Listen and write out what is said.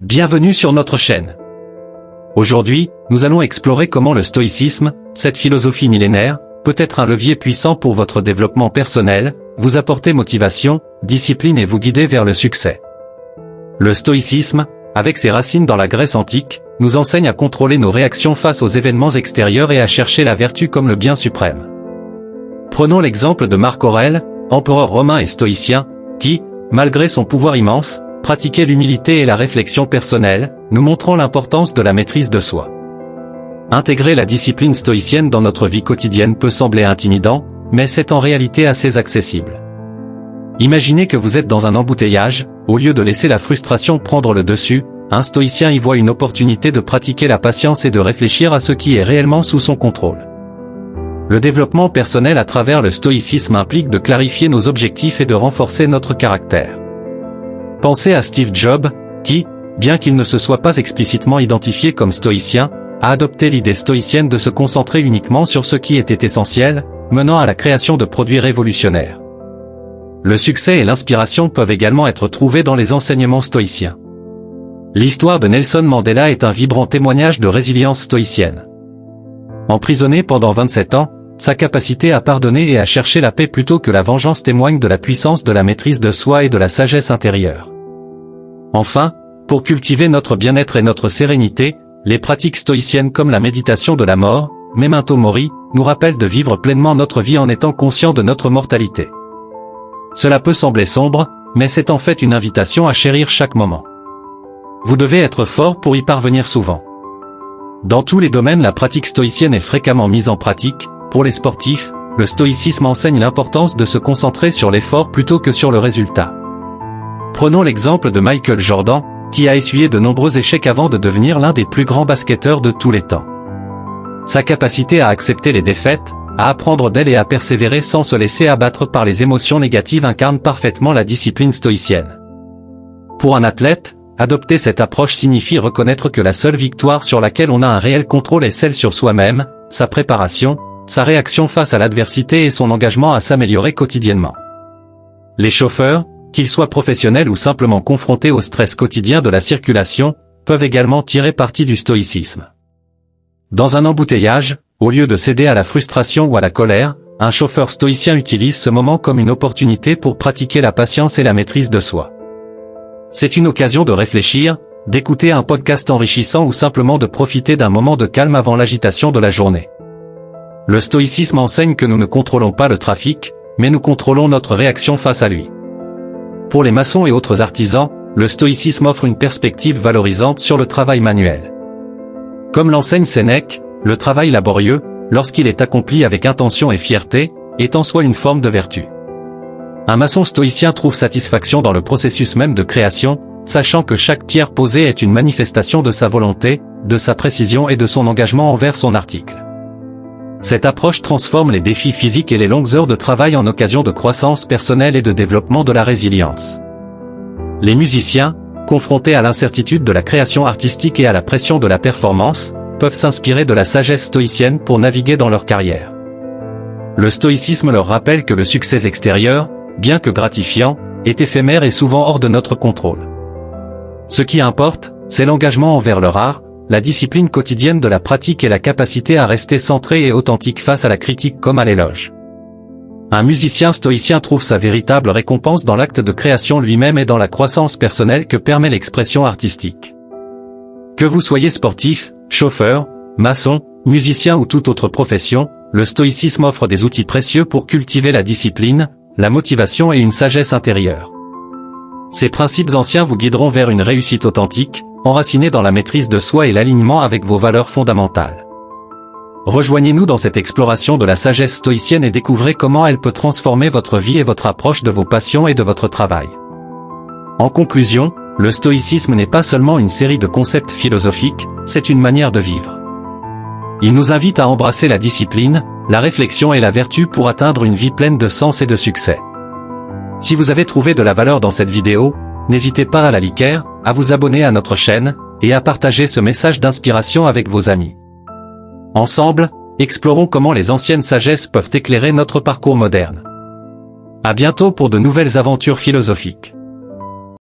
Bienvenue sur notre chaîne. Aujourd'hui, nous allons explorer comment le stoïcisme, cette philosophie millénaire, peut être un levier puissant pour votre développement personnel, vous apporter motivation, discipline et vous guider vers le succès. Le stoïcisme, avec ses racines dans la Grèce antique, nous enseigne à contrôler nos réactions face aux événements extérieurs et à chercher la vertu comme le bien suprême. Prenons l'exemple de Marc Aurèle, empereur romain et stoïcien, qui, malgré son pouvoir immense, pratiquait l'humilité et la réflexion personnelle, nous montrant l'importance de la maîtrise de soi. Intégrer la discipline stoïcienne dans notre vie quotidienne peut sembler intimidant, mais c'est en réalité assez accessible. Imaginez que vous êtes dans un embouteillage, au lieu de laisser la frustration prendre le dessus, un stoïcien y voit une opportunité de pratiquer la patience et de réfléchir à ce qui est réellement sous son contrôle. Le développement personnel à travers le stoïcisme implique de clarifier nos objectifs et de renforcer notre caractère. Pensez à Steve Jobs, qui, bien qu'il ne se soit pas explicitement identifié comme stoïcien, a adopté l'idée stoïcienne de se concentrer uniquement sur ce qui était essentiel, menant à la création de produits révolutionnaires. Le succès et l'inspiration peuvent également être trouvés dans les enseignements stoïciens. L'histoire de Nelson Mandela est un vibrant témoignage de résilience stoïcienne. Emprisonné pendant 27 ans, sa capacité à pardonner et à chercher la paix plutôt que la vengeance témoigne de la puissance de la maîtrise de soi et de la sagesse intérieure. Enfin, pour cultiver notre bien-être et notre sérénité, les pratiques stoïciennes comme la méditation de la mort, Memento Mori, nous rappellent de vivre pleinement notre vie en étant conscient de notre mortalité. Cela peut sembler sombre, mais c'est en fait une invitation à chérir chaque moment. Vous devez être fort pour y parvenir souvent. Dans tous les domaines, la pratique stoïcienne est fréquemment mise en pratique. Pour les sportifs, le stoïcisme enseigne l'importance de se concentrer sur l'effort plutôt que sur le résultat. Prenons l'exemple de Michael Jordan, qui a essuyé de nombreux échecs avant de devenir l'un des plus grands basketteurs de tous les temps. Sa capacité à accepter les défaites, à apprendre d'elles et à persévérer sans se laisser abattre par les émotions négatives incarne parfaitement la discipline stoïcienne. Pour un athlète, adopter cette approche signifie reconnaître que la seule victoire sur laquelle on a un réel contrôle est celle sur soi-même, sa préparation, sa réaction face à l'adversité et son engagement à s'améliorer quotidiennement. Les chauffeurs, qu'ils soient professionnels ou simplement confrontés au stress quotidien de la circulation, peuvent également tirer parti du stoïcisme. Dans un embouteillage, au lieu de céder à la frustration ou à la colère, un chauffeur stoïcien utilise ce moment comme une opportunité pour pratiquer la patience et la maîtrise de soi. C'est une occasion de réfléchir, d'écouter un podcast enrichissant ou simplement de profiter d'un moment de calme avant l'agitation de la journée. Le stoïcisme enseigne que nous ne contrôlons pas le trafic, mais nous contrôlons notre réaction face à lui. Pour les maçons et autres artisans, le stoïcisme offre une perspective valorisante sur le travail manuel. Comme l'enseigne Sénèque, le travail laborieux, lorsqu'il est accompli avec intention et fierté, est en soi une forme de vertu. Un maçon stoïcien trouve satisfaction dans le processus même de création, sachant que chaque pierre posée est une manifestation de sa volonté, de sa précision et de son engagement envers son article. Cette approche transforme les défis physiques et les longues heures de travail en occasion de croissance personnelle et de développement de la résilience. Les musiciens, confrontés à l'incertitude de la création artistique et à la pression de la performance, peuvent s'inspirer de la sagesse stoïcienne pour naviguer dans leur carrière. Le stoïcisme leur rappelle que le succès extérieur, bien que gratifiant, est éphémère et souvent hors de notre contrôle. Ce qui importe, c'est l'engagement envers leur art, la discipline quotidienne de la pratique et la capacité à rester centré et authentique face à la critique comme à l'éloge. Un musicien stoïcien trouve sa véritable récompense dans l'acte de création lui-même et dans la croissance personnelle que permet l'expression artistique. Que vous soyez sportif, chauffeur, maçon, musicien ou toute autre profession, le stoïcisme offre des outils précieux pour cultiver la discipline, la motivation et une sagesse intérieure. Ces principes anciens vous guideront vers une réussite authentique, enracinée dans la maîtrise de soi et l'alignement avec vos valeurs fondamentales. Rejoignez-nous dans cette exploration de la sagesse stoïcienne et découvrez comment elle peut transformer votre vie et votre approche de vos passions et de votre travail. En conclusion, le stoïcisme n'est pas seulement une série de concepts philosophiques, c'est une manière de vivre. Il nous invite à embrasser la discipline, la réflexion et la vertu pour atteindre une vie pleine de sens et de succès. Si vous avez trouvé de la valeur dans cette vidéo, n'hésitez pas à la liker, à vous abonner à notre chaîne, et à partager ce message d'inspiration avec vos amis. Ensemble, explorons comment les anciennes sagesses peuvent éclairer notre parcours moderne. À bientôt pour de nouvelles aventures philosophiques.